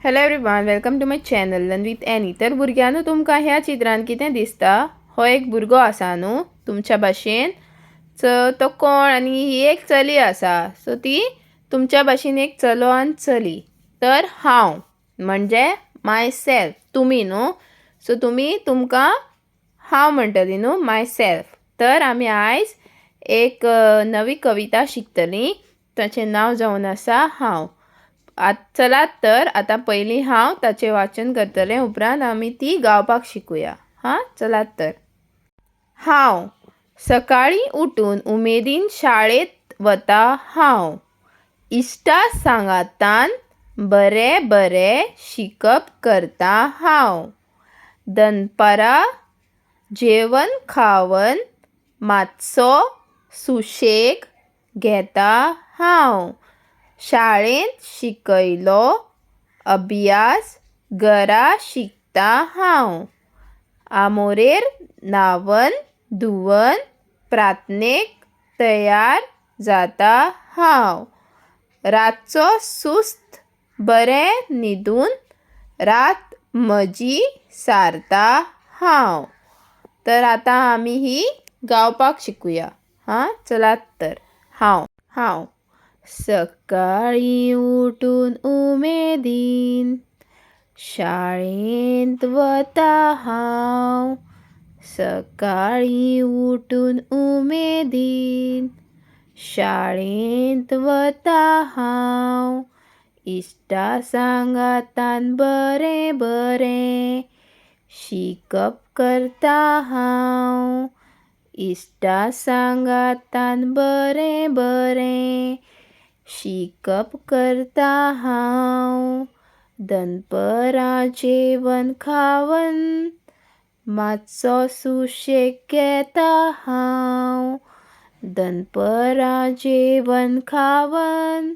Hello everyone, welcome to my channel learn with Annie. तर भुरग्यांनो, तुमकां ह्या चित्रान कितें दिसता? हो एक भुरगो आसा न्हू तुमच्या भाशेन. तो कोण आनी ही एक चली आसा. सो ती तुमच्या भाशेन एक चलो आनी चली. तर हांव म्हणजे माय सेल्फ, तुमी न्हू. सो तुमकां हांव म्हणटली न्हू, माय सेल्फ. तर आमी आयज एक नवी कविता शिकतली. ताचें नांव जावन आसा हांव. चलात तर आता पयलीं हांव ताचें वाचन करतलें, उपरांत आमी ती गावपाक शिकुया. चलात तर. हांव सकाळीं उठून उमेदीन शाळेंत वता हांव. इश्टा सांगातान बरें बरें शिकप करता हांव. दनपारां जेवण खावन मातसो सुशेग घेता हांव. शाळेंत शिकयलो अभ्यास घरा शिकता हांव. आमोरेर न्हावन धुवन प्रार्थनेक तयार जाता हांव. रातचो सुस्त बरें न्हिदून रात म्हजी सारता हांव. तर आतां आमी ही गावपाक शिकुया. चलात तर. हांव सकाळीं उठून उमेदीन शाळेंत वता हांव. सकाळीं उठून उमेदीन शाळेंत वता हांव. इश्टा सांगातान बरें बरें शिकप करता हांव. इश्टा सांगातान बरें बरें शिकप करता हांव. दनपरां जेवण खावन मातसो सुशेग घेता हांव. दनपरां जेवण खावन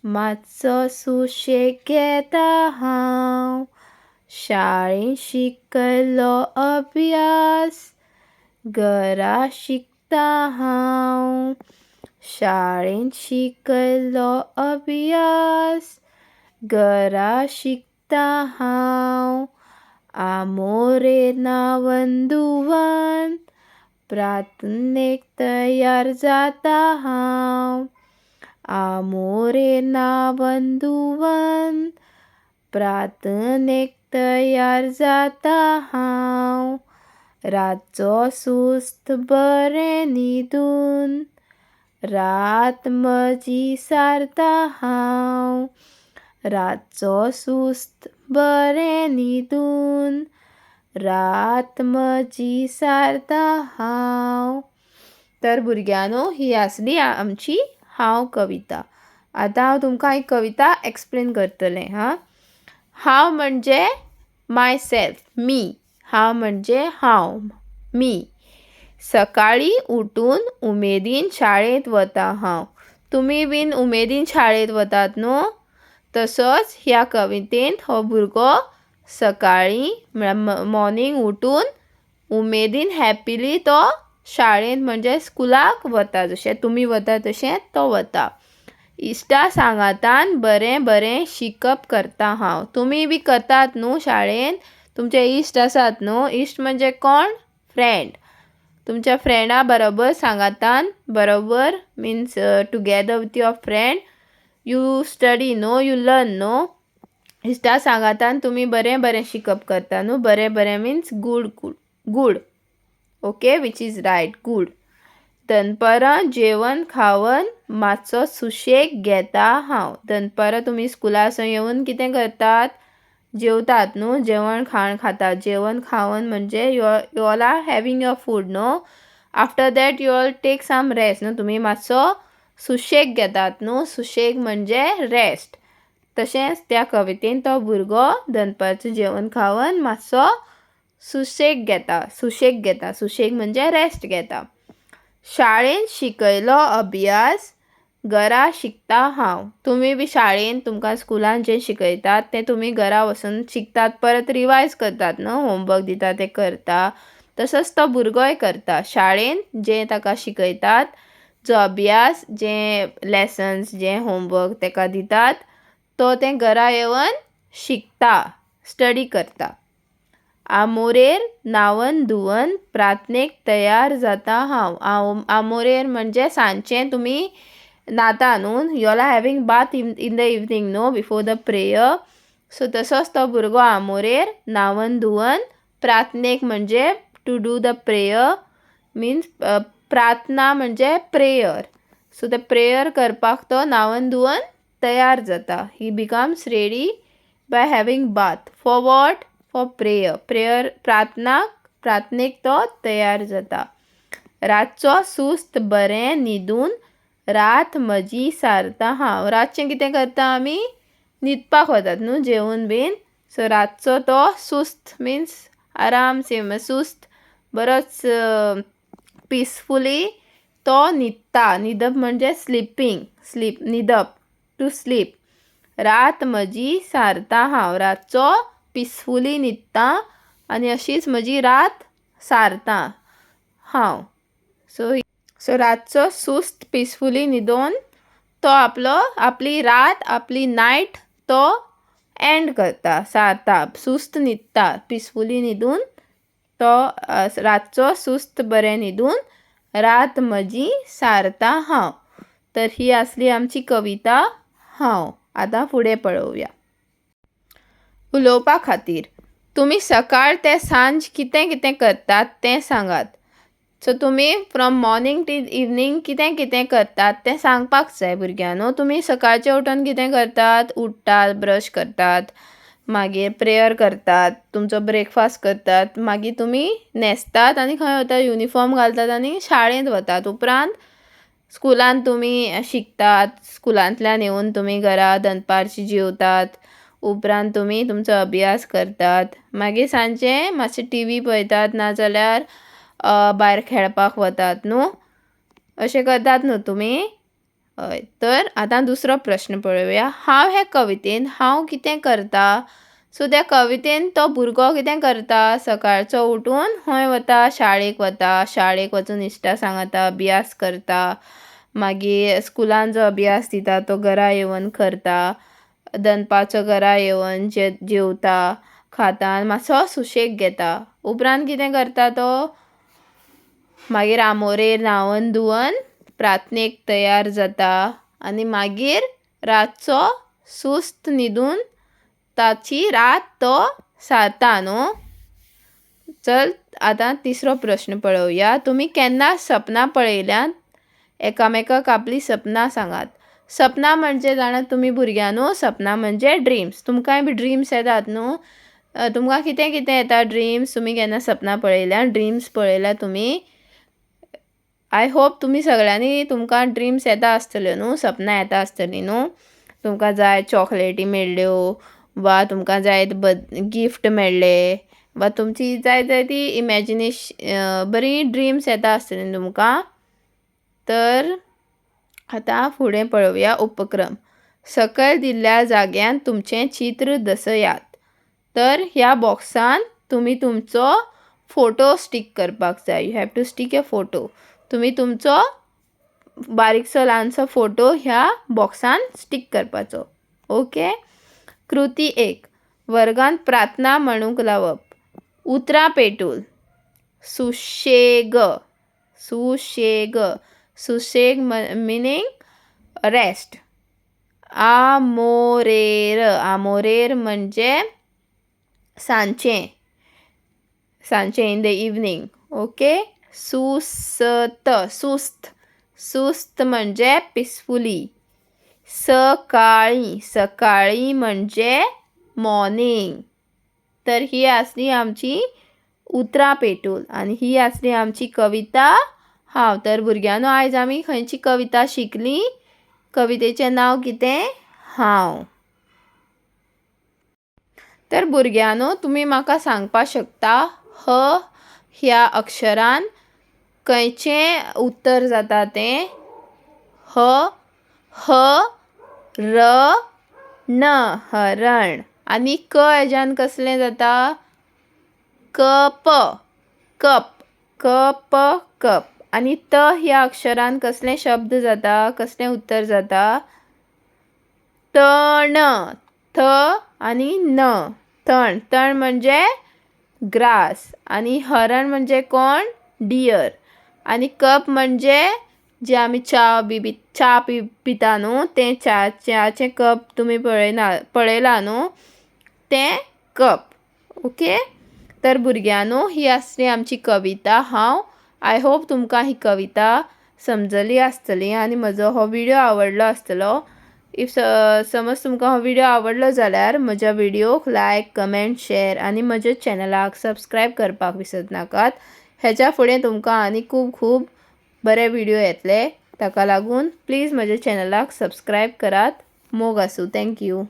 मातसो सुशेग घेता हांव. शाळेंत शिकयलो अभ्यास घरा शिकता हांव. शाळेंत शिकयलो अभ्यास घरा शिकता हांव. आमोरेर न्हावन धुवन प्रार्थनेक तयार जाता हांव. आमोरेर न्हावन धुवन प्रार्थनेक तयार जाता हांव. रातचो सुस्त बरें न्हिदून रात म्हजी सारता हांव. रातचो सुस्त बरें न्हिदून रात म्हजी सारता हांव. तर भुरग्यांनो, ही आसली आमची हांव कविता. आतां हांव तुमकां एक कविता एक्सप्लेन करतलें. हांव म्हणजे माय सेल्फ, मी. हांव म्हणजे हांव, मी. सकाळीं उठून उमेदीन शाळेंत वता हांव. तुमी बीन उमेदीन शाळेंत वतात न्हू. तसोच ह्या कवितेंत हो भुरगो सकाळीं म्हळ्यार मॉर्निंग उठून उमेदीन हॅपिली तो शाळेंत म्हणजे स्कुलाक वता. जशें तुमी वता तशें तो वता. इश्टा सांगातान बरें बरें शिकप करता हांव. तुमी बी करतात न्हू शाळेंत. तुमचे इश्ट आसात न्हू. इश्ट म्हणजे कोण? फ्रेंड. तुमच्या फ्रेंडा बरोबर सांगातान बरोबर mince together with your friend you study न्हू, यू लर्न न्हू. इश्टा सांगातान तुमी बरें बरें शिकप करता न्हू. बरें बरें mince good. Okay, which is riot, good. दनपरां जेवण खावन मातसो सुशेग घेता हांव. दनपरां तुमी स्कुलासून येवन कितें करतात? जेवतात न्हू. जेवण खातात. जेवण खावन म्हणजे you all are having your food न्हू. After that you all take some rest न्हू. तुमी मातसो सुशेग घेतात न्हू. सुशेग म्हणजे रेस्ट. तशेंच त्या कवितेन तो भुरगो दनपारचें जेवण खावन मातसो सुशेग घेता. सुशेग म्हणजे रेस्ट घेता. शाळेंत शिकयलो अभ्यास घरा शिकता हांव. तुमी बी शाळेंत तुमकां स्कुलान जें शिकयतात तें तुमी घरा वचून शिकतात. परत रिवायज करतात न्हू. होमवर्क दिता तें करता. तसोच तो भुरगोय करता. शाळेंत जें ताका शिकयतात, जो अभ्यास, जें लेसन्स, जें होमवर्क ताका दितात, तो तें घरा येवन शिकता स्टडी करता. आमोरेर नावन धुवन प्रार्थनेक तयार जाता हांव. आमोरेर म्हणजे सांजचें तुमी न्हाता न्हू, you all are having bath in the evening न्हू बिफोर द प्रेयर. सो तसोच तो भुरगो आमोरेर नावन धुवन प्रार्थनेक म्हणजे to do the prayer means प्रार्थना म्हणजे प्रेयर. सो ते प्रेयर करपाक तो नावन धुवन तयार जाता. ही becomes ready bye having bath. For what? For prayer प्रार्थनेक तो तयार जाता. रातचो सुस्त बरें न्हिदून रात म्हजी सारता हांव. रातचें कितें करता आमी? न्हिदपाक वतात न्हू जेवून बीन. सो रातचो तो सुस्त मिन्स आरामसे सुस्त बरोच पीसफुली तो न्हिदता. न्हिदप म्हणजे स्लीप न्हिदप टू स्लीप. रात म्हजी सारता हांव. रातचो पीसफुली न्हिदता आनी अशीच म्हजी रात सारता हांव. सो रातचो सुस्त पीसफुली न्हिदोन तो आपली रात आपली नायट तो एंड करता, सारता. सुस्त न्हिदता पीसफुली न्हिदून तो रातचो सुस्त बरें न्हिदून रात म्हजी सारता हांव. तर ही आसली आमची कविता हांव. आतां फुडें पळोवया. उलोवपा खातीर तुमी सकाळ ते सांज कितें कितें करतात तें सांगात. सो तुमी फ्रॉम मॉर्निंग टी इवनिंग कितें कितें करतात तें सांगपाक जाय भुरग्यांनो. तुमी सकाळचे उठून कितें करतात? उठतात, ब्रश करतात, मागीर प्रेयर करतात, तुमचो ब्रेकफास्ट करतात, मागीर तुमी न्हेसतात आनी खंय वतात? युनिफॉर्म घालतात आनी शाळेंत वतात. उपरांत स्कुलान तुमी शिकतात. स्कुलांतल्यान येवन तुमी घरा दनपारची जेवतात. उपरांत तुमी तुमचो अभ्यास करतात. मागीर सांजचे मातशें TV पळयतात नाजाल्यार भायर खेळपाक वतात न्हू. अशें करतात न्हू तुमी? हय. तर आतां दुसरो प्रश्न पळोवया. हांव हे कवितेन हांव कितें करता? सो त्या कवितेन तो भुरगो कितें करता? सकाळचो उठून खंय वता? शाळेक वता. शाळेक वचून इश्टा सांगाता, अभ्यास करता. मागीर स्कुलान जो अभ्यास दिता तो घरा येवन करता. दनपारचो घरा येवन जेवता, खाता आनी मातसो सुशेग घेता. उपरांत कितें करता तो? मागीर आमोरेर न्हावन धुवन प्रार्थनेक तयार जाता आनी मागीर रातचो सुस्त न्हिदून ताची रात तो सारता न्हू. चल आतां तिसरो प्रश्न पळोवया. तुमी केन्ना सपनां पळयल्यात? एकामेकाक आपली सपनां सांगात. सपनां म्हणजे जाणात तुमी भुरग्यांनो? सपनां म्हणजे ड्रिम्स. तुमकांय बी ड्रिम्स येतात न्हू. तुमकां कितें कितें येता ड्रिम्स? तुमी केन्ना सपनां पळयल्या? ड्रिम्स पळयल्या तुमी? आय होप तुमी सगळ्यांनी तुमकां ड्रिम्स येता आसतल्यो न्हू, सपनां येता आसतलीं न्हू. तुमकां जाय चॉकलेटी मेळ्ळ्यो वा तुमकां जाय गिफ्ट मेळ्ळे वा तुमची जाय ती बरी ड्रिम्स येता आसतलीं तुमकां. तर आतां फुडें पळोवया उपक्रम. सकयल दिल्ल्या जाग्यान तुमचें चित्र दसयात. तर ह्या बॉक्सान तुमी तुमचो फोटो स्टीक करपाक जाय. यू हॅव टू स्टीक अ फोटो. तुमी तुमचो बारीकसो ल्हानसो फोटो ह्या बॉक्सान स्टीक करपाचो. ओके. कृती 1. वर्गांत प्रार्थना म्हणूंक लावप. उतरां पेटूल. सुशेग. सुशेग मिनींग रेस्ट. आमोरेर म्हणजे सांजचें इन द इवनिंग. ओके. सुस्त म्हणजे पीसफुली. सकाळी म्हणजे मॉर्निंग. तर ही आसली आमची उतरां पेटूल आनी ही आसली आमची कविता हांव. तर भुरग्यांनो आयज आमी खंयची कविता शिकली? कवितेचें नांव कितें? हांव. तर भुरग्यांनो तुमी म्हाका सांगपाक शकता ह्या अक्षरान खंयचें उत्तर जाता तें? हरण. आनी हेज्यान कसलें जाता? कप. आनी ह्या अक्षरान कसलें शब्द जाता? कसलें उत्तर जाता? थ आणि न, तण. तण म्हणजे ग्रास. आणि हरण म्हणजे कोण? डियर. आणि कप म्हणजे जे आम्ही चा पिता न्हू ते च्याचे कप तुम्ही पळयला न्हू ते कप. ओके. तर भुरग्यांनो, ही आसली आमची कविता. आय होप तुमकां ही कविता समजली आसतली आनी म्हजो हो व्हिडिओ आवडलो आसतलो. समज तुमकां हो व्हिडिओ आवडलो जाल्यार म्हज्या व्हिडिओक लायक, कमेंट, शेअर आनी म्हज्या चॅनलाक सबस्क्रायब करपाक विसर नाकात. हेच्या फुडें तुमकां आनी खूब बरे व्हिडिओ येतले. ताका लागून प्लीज म्हज्या चॅनलाक सबस्क्रायब करात. मोग आसूं. थँक्यू.